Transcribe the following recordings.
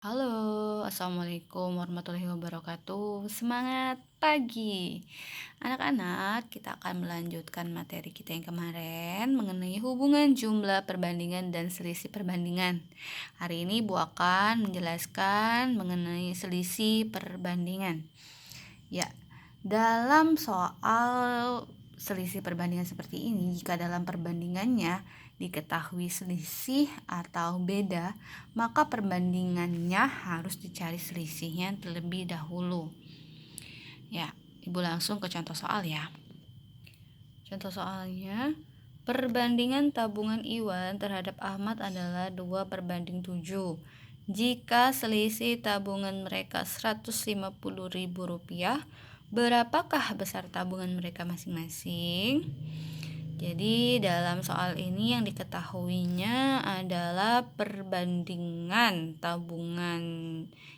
Halo, assalamualaikum warahmatullahi wabarakatuh. Semangat pagi, anak-anak. Kita akan melanjutkan materi kita yang kemarin mengenai hubungan jumlah perbandingan dan selisih perbandingan. Hari ini Bu akan menjelaskan mengenai selisih perbandingan. Ya, dalam soal selisih perbandingan seperti ini, jika dalam perbandingannya diketahui selisih atau beda, maka perbandingannya harus dicari selisihnya terlebih dahulu. Ya, Ibu langsung ke contoh soal ya. Contoh soalnya, perbandingan tabungan Iwan terhadap Ahmad adalah 2/7. Jika selisih tabungan mereka Rp150.000, berapakah besar tabungan mereka masing-masing? Jadi dalam soal ini yang diketahuinya adalah perbandingan tabungan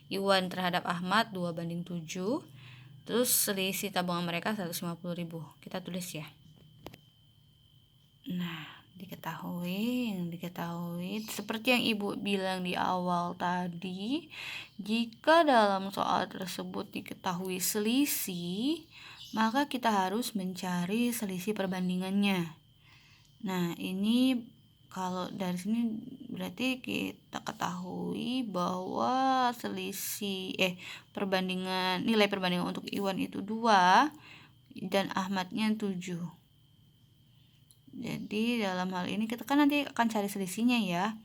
Iwan terhadap Ahmad 2/7. Terus selisih tabungan mereka 150.000. Kita tulis ya. Nah, yang diketahui seperti yang Ibu bilang di awal tadi, jika dalam soal tersebut diketahui selisih, maka kita harus mencari selisih perbandingannya. Nah, ini kalau dari sini berarti kita ketahui bahwa nilai perbandingan untuk Iwan itu 2 dan Ahmadnya 7. Jadi dalam hal ini kita kan nanti akan cari selisihnya ya.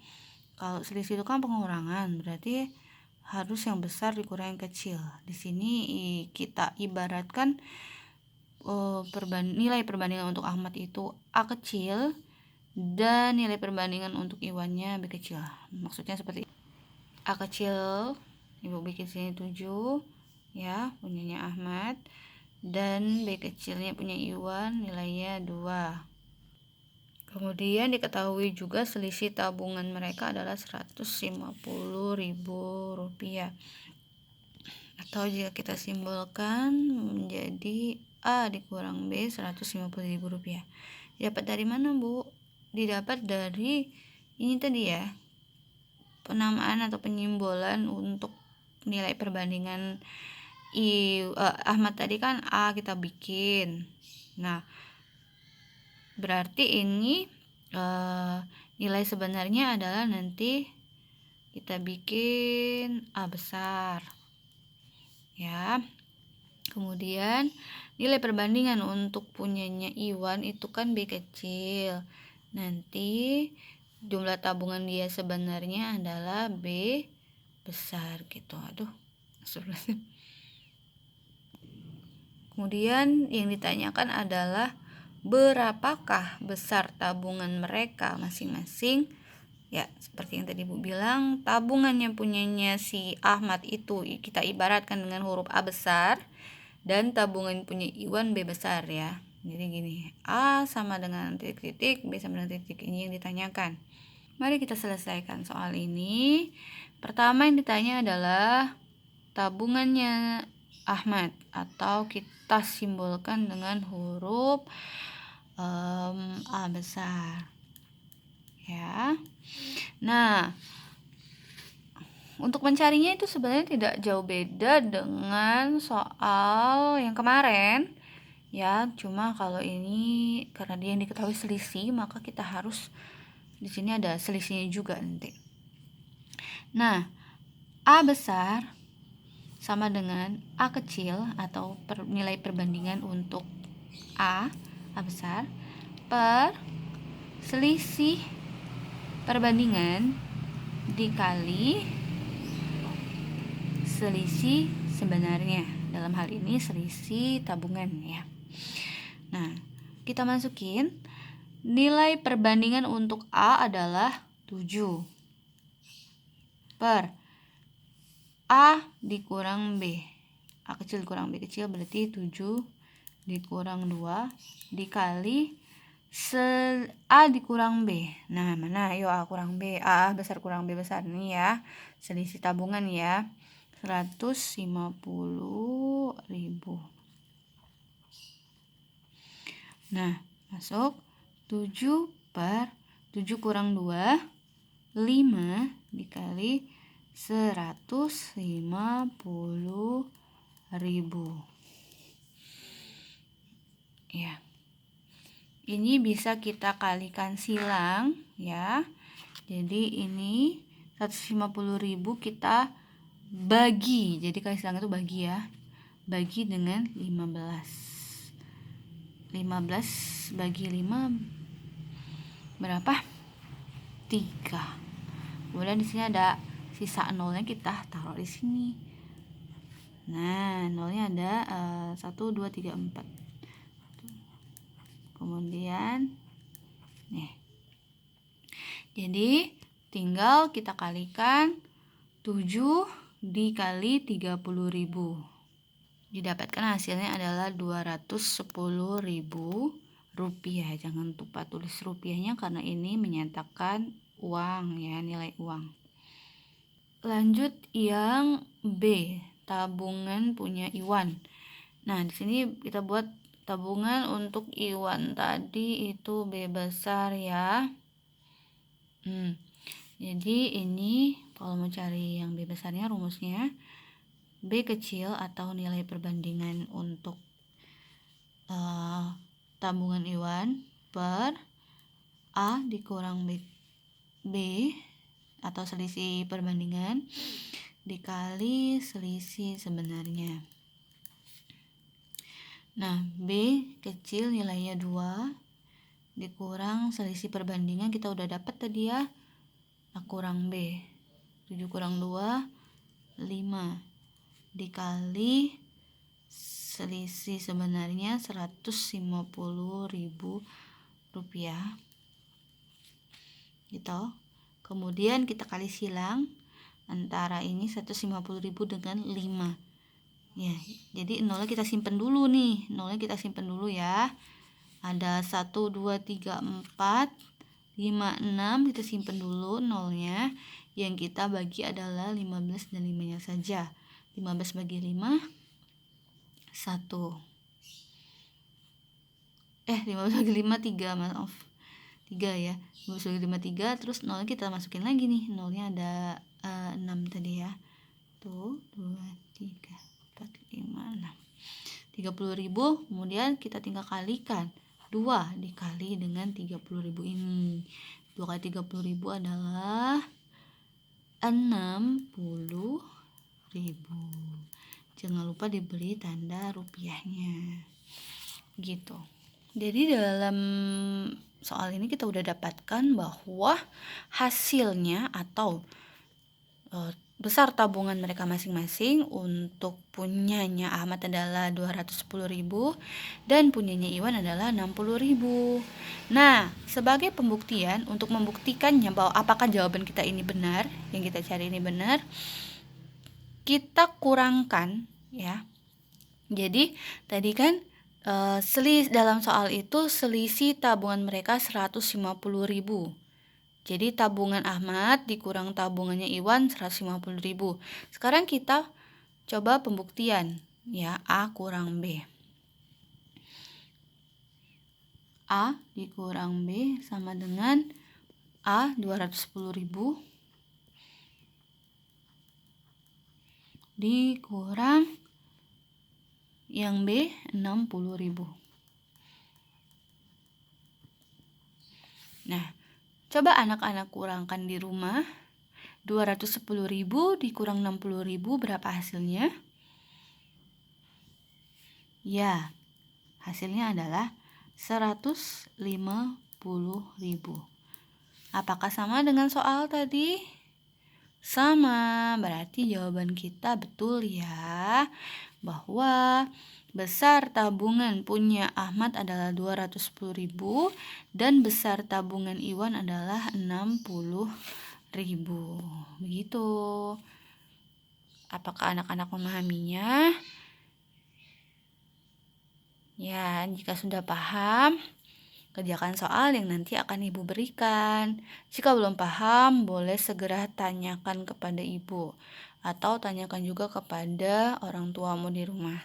Kalau selisih itu kan pengurangan, berarti harus yang besar dikurangi yang kecil. Di sini kita ibaratkan nilai perbandingan untuk Ahmad itu A kecil dan nilai perbandingan untuk Iwannya B kecil. Maksudnya seperti A kecil, Ibu bikin sini 7 ya, punyanya Ahmad, dan B kecilnya punya Iwan nilainya 2. Kemudian diketahui juga selisih tabungan mereka adalah Rp150.000. Atau jika kita simbolkan menjadi A dikurang B Rp150.000. Didapat dari mana, Bu? Didapat dari ini tadi ya, penamaan atau penyimbolan untuk nilai perbandingan Ahmad tadi kan A kita bikin. Nah, berarti ini nilai sebenarnya adalah nanti kita bikin A besar ya. Kemudian nilai perbandingan untuk punyanya Iwan itu kan B kecil. Nanti jumlah tabungan dia sebenarnya adalah B besar gitu. Kemudian yang ditanyakan adalah berapakah besar tabungan mereka masing-masing? Ya, seperti yang tadi Bu bilang, tabungannya punyanya si Ahmad itu kita ibaratkan dengan huruf A besar, dan tabungan punya Iwan B besar ya. Jadi gini, A sama dengan titik-titik, B sama dengan titik. Ini yang ditanyakan. Mari kita selesaikan soal ini. Pertama yang ditanya adalah tabungannya Ahmad, atau kita simbolkan dengan huruf A besar ya. Nah, untuk mencarinya itu sebenarnya tidak jauh beda dengan soal yang kemarin ya, cuma kalau ini karena dia yang diketahui selisih, maka kita harus di sini ada selisihnya juga nanti. Nah, A besar sama dengan A kecil atau nilai perbandingan untuk A besar per selisih perbandingan dikali selisih sebenarnya. Dalam hal ini selisih tabungan ya. Nah, kita masukin nilai perbandingan untuk A adalah 7 per A dikurang B. A kecil dikurang B kecil berarti 7 dikurang 2 dikali A dikurang B. Nah, mana? Ayo A kurang B. A besar kurang B besar. Ini ya, selisih tabungan ya. 150.000. Nah, masuk 7 per 7 kurang 2, 5 dikali 150.000. Ya. Ini bisa kita kalikan silang ya. Jadi ini 150.000 kita bagi. Jadi kali silang itu bagi ya. Bagi dengan 15. 15 bagi 5 berapa? 3. Kemudian di sini ada sisa nolnya, kita taruh di sini. Nah, nolnya ada 1 2 3 4. Kemudian nih. Jadi tinggal kita kalikan 7 dikali 30.000. Didapatkan hasilnya adalah 210.000 rupiah. Jangan lupa tulis rupiahnya karena ini menyatakan uang ya, nilai uang. Lanjut yang B, tabungan punya Iwan. Nah, di sini kita buat tabungan untuk Iwan tadi itu B besar ya. Jadi ini kalau mau cari yang B besarnya, rumusnya B kecil atau nilai perbandingan untuk tabungan Iwan per A dikurang B atau selisih perbandingan dikali selisih sebenarnya. Nah, B kecil nilainya 2 dikurang selisih perbandingan kita udah dapat tadi ya. A kurang B. 7 kurang 2 5 dikali selisih sebenarnya 150.000 rupiah. Gitu. Kemudian kita kali silang antara ini 150.000 dengan 5. Ya, jadi nolnya kita simpen dulu nih. Nolnya kita simpen dulu ya. Ada 1 2 3 4 5 6 kita simpen dulu nolnya. Yang kita bagi adalah 15 dan 5-nya saja. 15 bagi 5 1. 15 bagi 5 3, maaf. 3 ya. 15 bagi 5 3, terus nolnya kita masukin lagi nih. Nolnya ada 6 tadi ya. Tuh, 2 3 4 5 6. 30.000, kemudian kita tinggal kalikan 2 dikali dengan 30.000 ini. 2 kali 30.000 adalah 60.000. Jangan lupa diberi tanda rupiahnya. Gitu. Jadi dalam soal ini kita udah dapatkan bahwa hasilnya atau besar tabungan mereka masing-masing. Untuk punyanya Ahmad adalah 210.000 dan punyanya Iwan adalah 60.000. Nah, sebagai pembuktian untuk membuktikannya bahwa apakah jawaban kita ini benar, yang kita cari ini benar, kita kurangkan ya. Jadi tadi kan dalam soal itu selisih tabungan mereka 150.000. Jadi tabungan Ahmad dikurang tabungannya Iwan 150.000. Sekarang kita coba pembuktian ya, A kurang B. A dikurang B sama dengan A 210.000 dikurang yang B 60.000. Nah, coba anak-anak kurangkan di rumah. 210.000 dikurang 60.000 berapa hasilnya? Ya, hasilnya adalah 150.000. Apakah sama dengan soal tadi? Sama, berarti jawaban kita betul ya. Bahwa besar tabungan punya Ahmad adalah 210.000 dan besar tabungan Iwan adalah 60.000. Begitu. Apakah anak-anak memahaminya? Ya, jika sudah paham, kerjakan soal yang nanti akan Ibu berikan. Jika belum paham, boleh segera tanyakan kepada Ibu atau tanyakan juga kepada orang tuamu di rumah.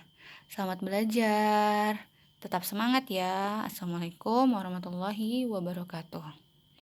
Selamat belajar. Tetap semangat ya. Assalamualaikum warahmatullahi wabarakatuh.